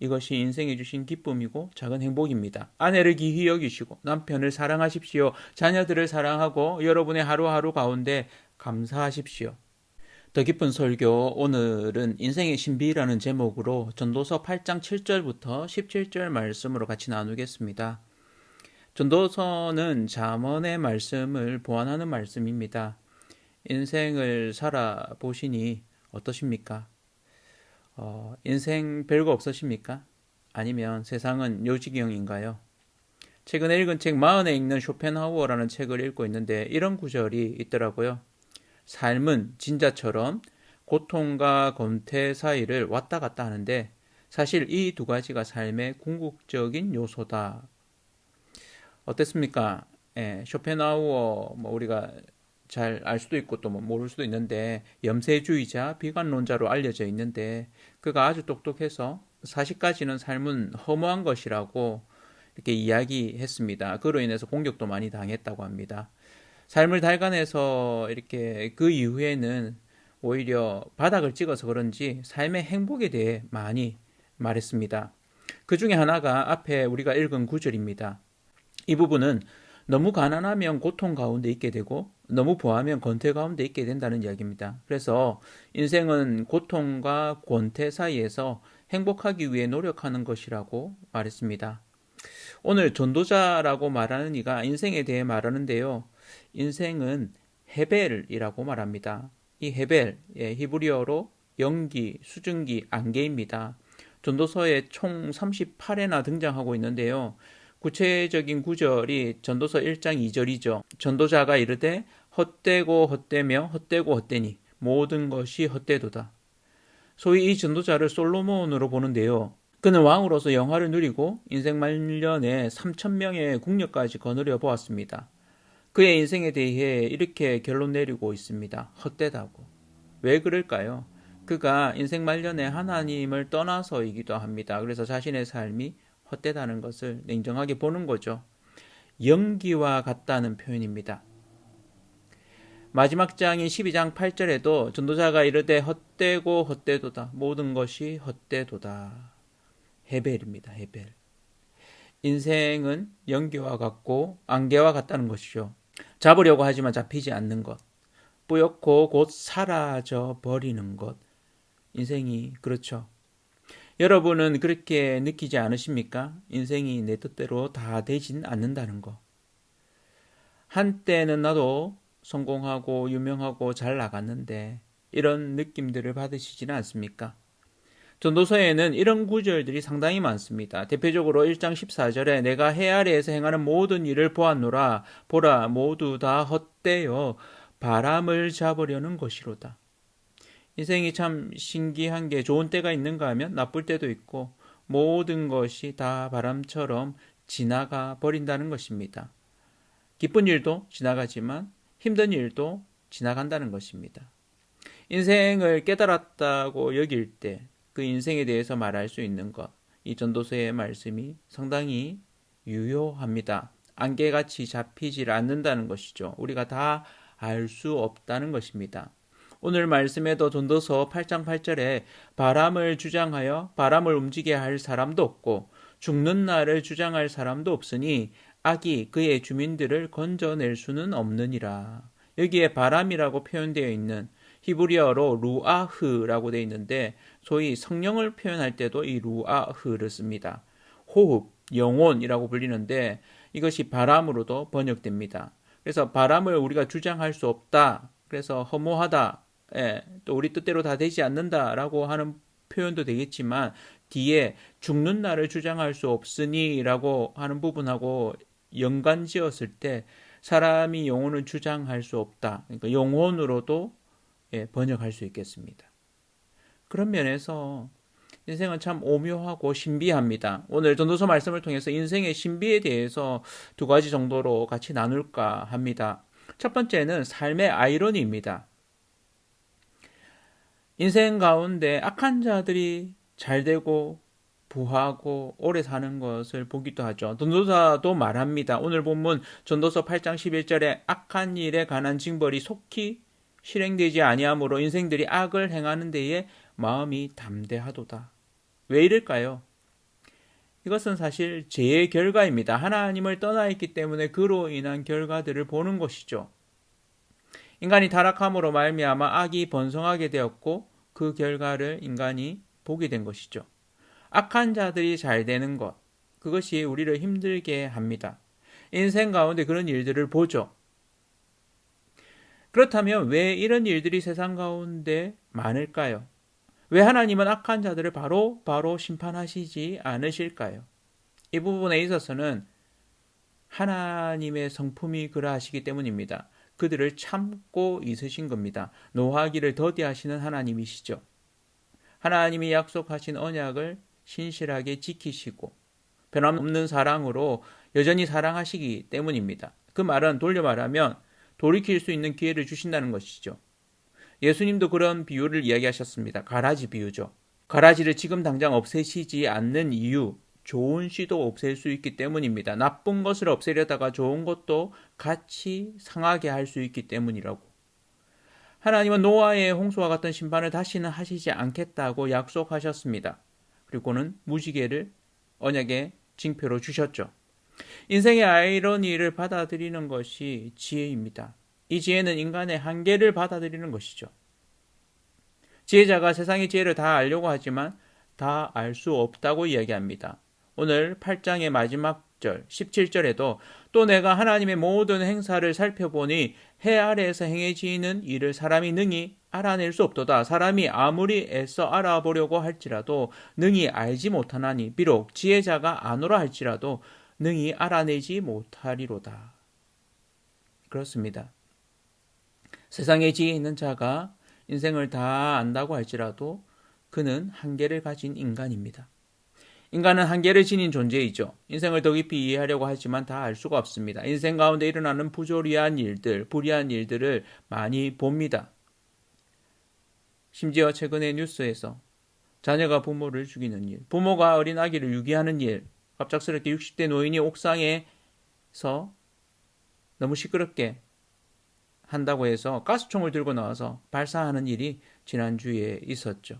이것이 인생에 주신 기쁨이고 작은 행복입니다. 아내를 기히 여기시고 남편을 사랑하십시오. 자녀들을 사랑하고 여러분의 하루하루 가운데 감사하십시오. 더 깊은 설교, 오늘은 인생의 신비라는 제목으로 전도서 8장 7절부터 17절 말씀으로 같이 나누겠습니다. 전도서는 잠언의 말씀을 보완하는 말씀입니다. 인생을 살아보시니 어떠십니까? 인생 별거 없으십니까? 아니면 세상은 요지경인가요? 최근에 읽은 책 마흔에 읽는 쇼펜하우어라는 책을 읽고 있는데 이런 구절이 있더라고요. 삶은 진자처럼 고통과 권태 사이를 왔다 갔다 하는데 사실 이 두 가지가 삶의 궁극적인 요소다. 어땠습니까? 쇼펜하우어 우리가 잘 알 수도 있고 또 모를 수도 있는데 염세주의자, 비관론자로 알려져 있는데 그가 아주 똑똑해서 40까지는 삶은 허무한 것이라고 이렇게 이야기했습니다. 그로 인해서 공격도 많이 당했다고 합니다. 삶을 달관해서 이렇게 그 이후에는 오히려 바닥을 찍어서 그런지 삶의 행복에 대해 많이 말했습니다. 그 중에 하나가 앞에 우리가 읽은 구절입니다. 이 부분은 너무 가난하면 고통 가운데 있게 되고 너무 부하면 권태 가운데 있게 된다는 이야기입니다. 그래서 인생은 고통과 권태 사이에서 행복하기 위해 노력하는 것이라고 말했습니다. 오늘 전도자라고 말하는 이가 인생에 대해 말하는데요. 인생은 헤벨이라고 말합니다. 이 헤벨, 히브리어로 연기, 수증기, 안개입니다. 전도서에 총 38회나 등장하고 있는데요. 구체적인 구절이 전도서 1장 2절이죠. 전도자가 이르되 헛되고 헛되며 헛되고 헛되니 모든 것이 헛되도다. 소위 이 전도자를 솔로몬으로 보는데요. 그는 왕으로서 영화를 누리고 인생 말년에 3,000명의 국력까지 거느려 보았습니다. 그의 인생에 대해 이렇게 결론 내리고 있습니다. 헛되다고. 왜 그럴까요? 그가 인생 말년에 하나님을 떠나서이기도 합니다. 그래서 자신의 삶이 헛되다는 것을 냉정하게 보는 거죠. 연기와 같다는 표현입니다. 마지막 장인 12장 8절에도 전도자가 이르되 헛되고 헛되도다. 모든 것이 헛되도다. 헤벨입니다. 헤벨. 인생은 연기와 같고 안개와 같다는 것이죠. 잡으려고 하지만 잡히지 않는 것. 뿌옇고 곧 사라져 버리는 것. 인생이 그렇죠. 여러분은 그렇게 느끼지 않으십니까? 인생이 내 뜻대로 다 되진 않는다는 거. 한때는 나도 성공하고 유명하고 잘 나갔는데 이런 느낌들을 받으시지는 않습니까? 전도서에는 이런 구절들이 상당히 많습니다. 대표적으로 1장 14절에 내가 해 아래에서 행하는 모든 일을 보았노라. 보라 모두 다 헛되어 바람을 잡으려는 것이로다. 인생이 참 신기한 게 좋은 때가 있는가 하면 나쁠 때도 있고 모든 것이 다 바람처럼 지나가 버린다는 것입니다. 기쁜 일도 지나가지만 힘든 일도 지나간다는 것입니다. 인생을 깨달았다고 여길 때 그 인생에 대해서 말할 수 있는 것, 이 전도서의 말씀이 상당히 유효합니다. 안개같이 잡히질 않는다는 것이죠. 우리가 다 알 수 없다는 것입니다. 오늘 말씀에도 전도서 8장 8절에 바람을 주장하여 바람을 움직이게 할 사람도 없고 죽는 날을 주장할 사람도 없으니 악이 그의 주민들을 건져낼 수는 없느니라. 여기에 바람이라고 표현되어 있는 히브리어로 루아흐라고 되어 있는데 소위 성령을 표현할 때도 이 루아흐를 씁니다. 호흡, 영혼이라고 불리는데 이것이 바람으로도 번역됩니다. 그래서 바람을 우리가 주장할 수 없다. 그래서 허무하다. 또 우리 뜻대로 다 되지 않는다라고 하는 표현도 되겠지만 뒤에 죽는 날을 주장할 수 없으니 라고 하는 부분하고 연관지었을 때 사람이 영혼을 주장할 수 없다. 그러니까 영혼으로도 번역할 수 있겠습니다. 그런 면에서 인생은 참 오묘하고 신비합니다. 오늘 전도서 말씀을 통해서 인생의 신비에 대해서 두 가지 정도로 같이 나눌까 합니다. 첫 번째는 삶의 아이러니입니다. 인생 가운데 악한 자들이 잘 되고 부하고 오래 사는 것을 보기도 하죠. 전도사도 말합니다. 오늘 본문 전도서 8장 11절에 악한 일에 관한 징벌이 속히 실행되지 아니하므로 인생들이 악을 행하는 데에 마음이 담대하도다. 왜 이럴까요? 이것은 사실 죄의 결과입니다. 하나님을 떠나 있기 때문에 그로 인한 결과들을 보는 것이죠. 인간이 타락함으로 말미암아 악이 번성하게 되었고 그 결과를 인간이 보게 된 것이죠. 악한 자들이 잘 되는 것, 그것이 우리를 힘들게 합니다. 인생 가운데 그런 일들을 보죠. 그렇다면 왜 이런 일들이 세상 가운데 많을까요? 왜 하나님은 악한 자들을 바로 심판하시지 않으실까요? 이 부분에 있어서는 하나님의 성품이 그러하시기 때문입니다. 그들을 참고 있으신 겁니다. 노하기를 더디하시는 하나님이시죠. 하나님이 약속하신 언약을 신실하게 지키시고 변함없는 사랑으로 여전히 사랑하시기 때문입니다. 그 말은 돌려 말하면 돌이킬 수 있는 기회를 주신다는 것이죠. 예수님도 그런 비유를 이야기하셨습니다. 가라지 비유죠. 가라지를 지금 당장 없애시지 않는 이유, 좋은 씨도 없앨 수 있기 때문입니다. 나쁜 것을 없애려다가 좋은 것도 같이 상하게 할 수 있기 때문이라고. 하나님은 노아의 홍수와 같은 심판을 다시는 하시지 않겠다고 약속하셨습니다. 그리고는 무지개를 언약의 징표로 주셨죠. 인생의 아이러니를 받아들이는 것이 지혜입니다. 이 지혜는 인간의 한계를 받아들이는 것이죠. 지혜자가 세상의 지혜를 다 알려고 하지만 다 알 수 없다고 이야기합니다. 오늘 8장의 마지막 절 17절에도 또 내가 하나님의 모든 행사를 살펴보니 해 아래에서 행해지는 일을 사람이 능히 알아낼 수 없도다. 사람이 아무리 애써 알아보려고 할지라도 능히 알지 못하나니 비록 지혜자가 아노라 할지라도 능히 알아내지 못하리로다. 그렇습니다. 세상에 지혜 있는 자가 인생을 다 안다고 할지라도 그는 한계를 가진 인간입니다. 인간은 한계를 지닌 존재이죠. 인생을 더 깊이 이해하려고 하지만 다 알 수가 없습니다. 인생 가운데 일어나는 부조리한 일들, 불의한 일들을 많이 봅니다. 심지어 최근에 뉴스에서 자녀가 부모를 죽이는 일, 부모가 어린 아기를 유기하는 일, 갑작스럽게 60대 노인이 옥상에서 너무 시끄럽게 한다고 해서 가스총을 들고 나와서 발사하는 일이 지난주에 있었죠.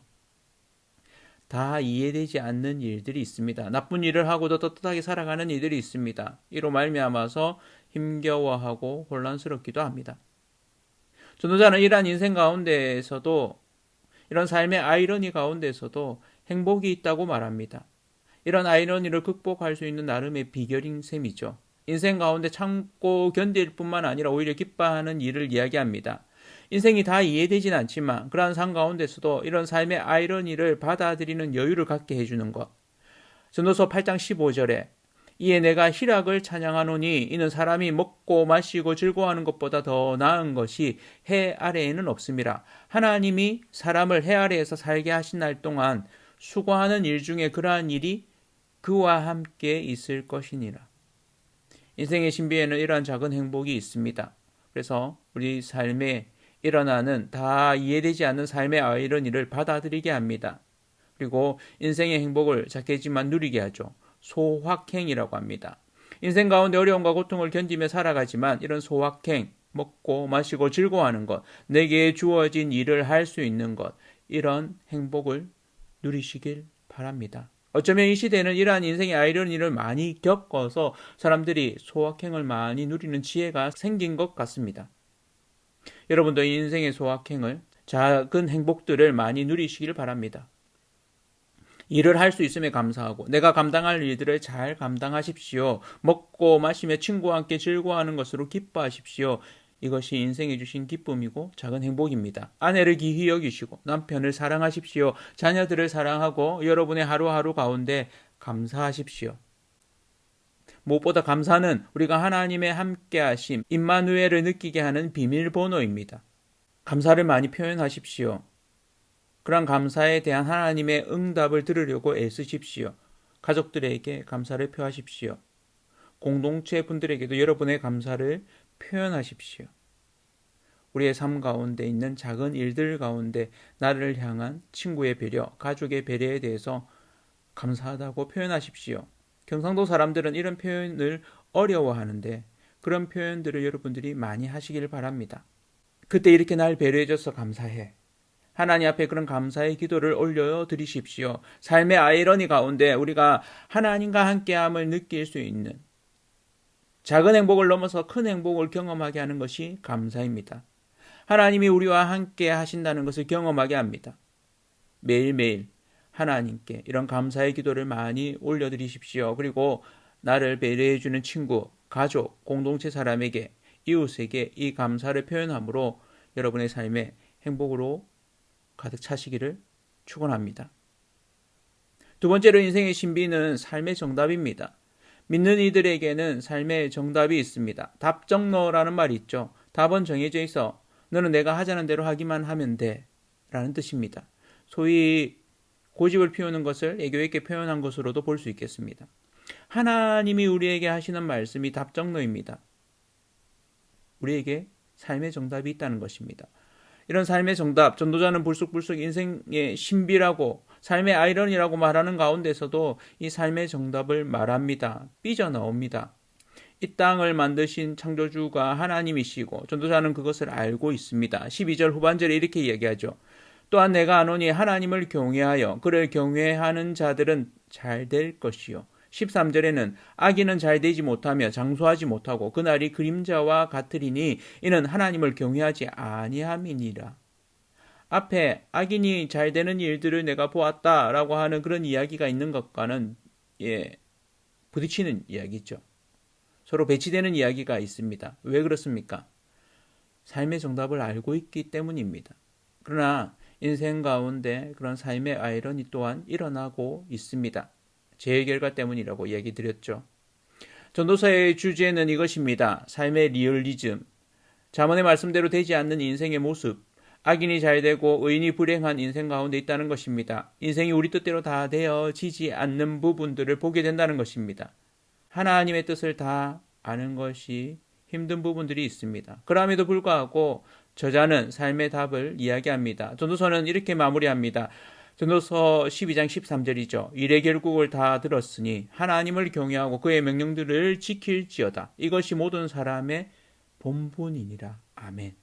다 이해되지 않는 일들이 있습니다. 나쁜 일을 하고도 떳떳하게 살아가는 일들이 있습니다. 이로 말미암아서 힘겨워하고 혼란스럽기도 합니다. 전도자는 이러한 인생 가운데에서도 이런 삶의 아이러니 가운데서도 행복이 있다고 말합니다. 이런 아이러니를 극복할 수 있는 나름의 비결인 셈이죠. 인생 가운데 참고 견딜 뿐만 아니라 오히려 기뻐하는 일을 이야기합니다. 인생이 다 이해되진 않지만 그러한 삶 가운데서도 이런 삶의 아이러니를 받아들이는 여유를 갖게 해주는 것. 전도서 8장 15절에 이에 내가 희락을 찬양하노니 이는 사람이 먹고 마시고 즐거워하는 것보다 더 나은 것이 해 아래에는 없음이라. 하나님이 사람을 해 아래에서 살게 하신 날 동안 수고하는 일 중에 그러한 일이 그와 함께 있을 것이니라. 인생의 신비에는 이러한 작은 행복이 있습니다. 그래서 우리 삶에 일어나는 다 이해되지 않는 삶의 아이러니를 받아들이게 합니다. 그리고 인생의 행복을 작게지만 누리게 하죠. 소확행이라고 합니다. 인생 가운데 어려움과 고통을 견디며 살아가지만 이런 소확행, 먹고 마시고 즐거워하는 것, 내게 주어진 일을 할 수 있는 것, 이런 행복을 누리시길 바랍니다. 어쩌면 이 시대는 이러한 인생의 아이러니를 많이 겪어서 사람들이 소확행을 많이 누리는 지혜가 생긴 것 같습니다. 여러분도 인생의 소확행을, 작은 행복들을 많이 누리시길 바랍니다. 일을 할 수 있음에 감사하고 내가 감당할 일들을 잘 감당하십시오. 먹고 마시며 친구와 함께 즐거워하는 것으로 기뻐하십시오. 이것이 인생이 주신 기쁨이고 작은 행복입니다. 아내를 기히 여기시고 남편을 사랑하십시오. 자녀들을 사랑하고 여러분의 하루하루 가운데 감사하십시오. 무엇보다 감사는 우리가 하나님의 함께하심, 임마누엘을 느끼게 하는 비밀번호입니다. 감사를 많이 표현하십시오. 그런 감사에 대한 하나님의 응답을 들으려고 애쓰십시오. 가족들에게 감사를 표하십시오. 공동체 분들에게도 여러분의 감사를 표현하십시오. 우리의 삶 가운데 있는 작은 일들 가운데 나를 향한 친구의 배려, 가족의 배려에 대해서 감사하다고 표현하십시오. 경상도 사람들은 이런 표현을 어려워하는데 그런 표현들을 여러분들이 많이 하시길 바랍니다. 그때 이렇게 날 배려해줘서 감사해. 하나님 앞에 그런 감사의 기도를 올려드리십시오. 삶의 아이러니 가운데 우리가 하나님과 함께함을 느낄 수 있는 작은 행복을 넘어서 큰 행복을 경험하게 하는 것이 감사입니다. 하나님이 우리와 함께 하신다는 것을 경험하게 합니다. 매일매일 하나님께 이런 감사의 기도를 많이 올려드리십시오. 그리고 나를 배려해주는 친구, 가족, 공동체 사람에게, 이웃에게 이 감사를 표현함으로 여러분의 삶에 행복으로 가득 차시기를 축원합니다. 두 번째로 인생의 신비는 삶의 정답입니다. 믿는 이들에게는 삶의 정답이 있습니다. 답정너라는 말이 있죠. 답은 정해져 있어. 너는 내가 하자는 대로 하기만 하면 돼. 라는 뜻입니다. 소위 고집을 피우는 것을 애교 있게 표현한 것으로도 볼 수 있겠습니다. 하나님이 우리에게 하시는 말씀이 답정너입니다. 우리에게 삶의 정답이 있다는 것입니다. 이런 삶의 정답, 전도자는 불쑥불쑥 인생의 신비라고 삶의 아이러니라고 말하는 가운데서도 이 삶의 정답을 말합니다. 삐져나옵니다. 이 땅을 만드신 창조주가 하나님이시고 전도자는 그것을 알고 있습니다. 12절 후반절에 이렇게 이야기하죠. 또한 내가 아노니 하나님을 경외하여 그를 경외하는 자들은 잘 될 것이요. 13절에는 악인은 잘 되지 못하며 장수하지 못하고 그날이 그림자와 같으리니 이는 하나님을 경외하지 아니함이니라. 앞에 악인이 잘 되는 일들을 내가 보았다라고 하는 그런 이야기가 있는 것과는 부딪히는 이야기죠. 서로 배치되는 이야기가 있습니다. 왜 그렇습니까? 삶의 정답을 알고 있기 때문입니다. 그러나 인생 가운데 그런 삶의 아이러니 또한 일어나고 있습니다. 죄의 결과 때문이라고 얘기 드렸죠. 전도서의 주제는 이것입니다. 삶의 리얼리즘. 잠언의 말씀대로 되지 않는 인생의 모습. 악인이 잘되고 의인이 불행한 인생 가운데 있다는 것입니다. 인생이 우리 뜻대로 다 되어지지 않는 부분들을 보게 된다는 것입니다. 하나님의 뜻을 다 아는 것이 힘든 부분들이 있습니다. 그럼에도 불구하고 저자는 삶의 답을 이야기합니다. 전도서는 이렇게 마무리합니다. 전도서 12장 13절이죠. 일의 결국을 다 들었으니 하나님을 경외하고 그의 명령들을 지킬지어다. 이것이 모든 사람의 본분이니라. 아멘.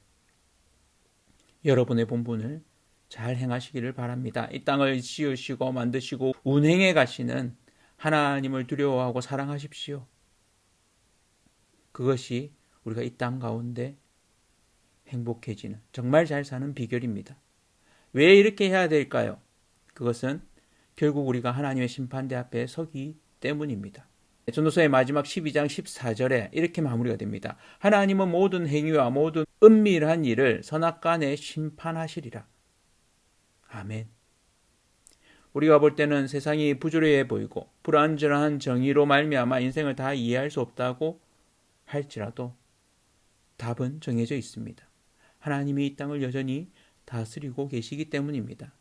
여러분의 본분을 잘 행하시기를 바랍니다. 이 땅을 지으시고 만드시고 운행해 가시는 하나님을 두려워하고 사랑하십시오. 그것이 우리가 이 땅 가운데 행복해지는, 정말 잘 사는 비결입니다. 왜 이렇게 해야 될까요? 그것은 결국 우리가 하나님의 심판대 앞에 서기 때문입니다. 전도서의 마지막 12장 14절에 이렇게 마무리가 됩니다. 하나님은 모든 행위와 모든 은밀한 일을 선악간에 심판하시리라. 아멘. 우리가 볼 때는 세상이 부조리해 보이고 불완전한 정의로 말미암아 인생을 다 이해할 수 없다고 할지라도 답은 정해져 있습니다. 하나님이 이 땅을 여전히 다스리고 계시기 때문입니다.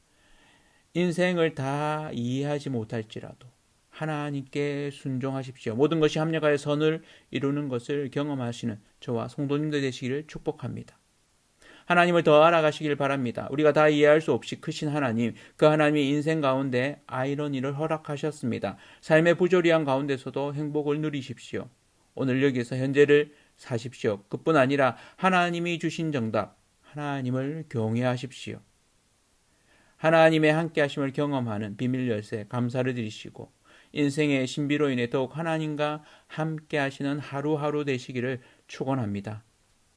인생을 다 이해하지 못할지라도 하나님께 순종하십시오. 모든 것이 합력하여 선을 이루는 것을 경험하시는 저와 성도님들 되시기를 축복합니다. 하나님을 더 알아가시길 바랍니다. 우리가 다 이해할 수 없이 크신 하나님, 그 하나님이 인생 가운데 아이러니를 허락하셨습니다. 삶의 부조리한 가운데서도 행복을 누리십시오. 오늘 여기서 현재를 사십시오. 그뿐 아니라 하나님이 주신 정답, 하나님을 경외하십시오. 하나님의 함께하심을 경험하는 비밀 열쇠 감사를 드리시고 인생의 신비로 인해 더욱 하나님과 함께하시는 하루하루 되시기를 축원합니다.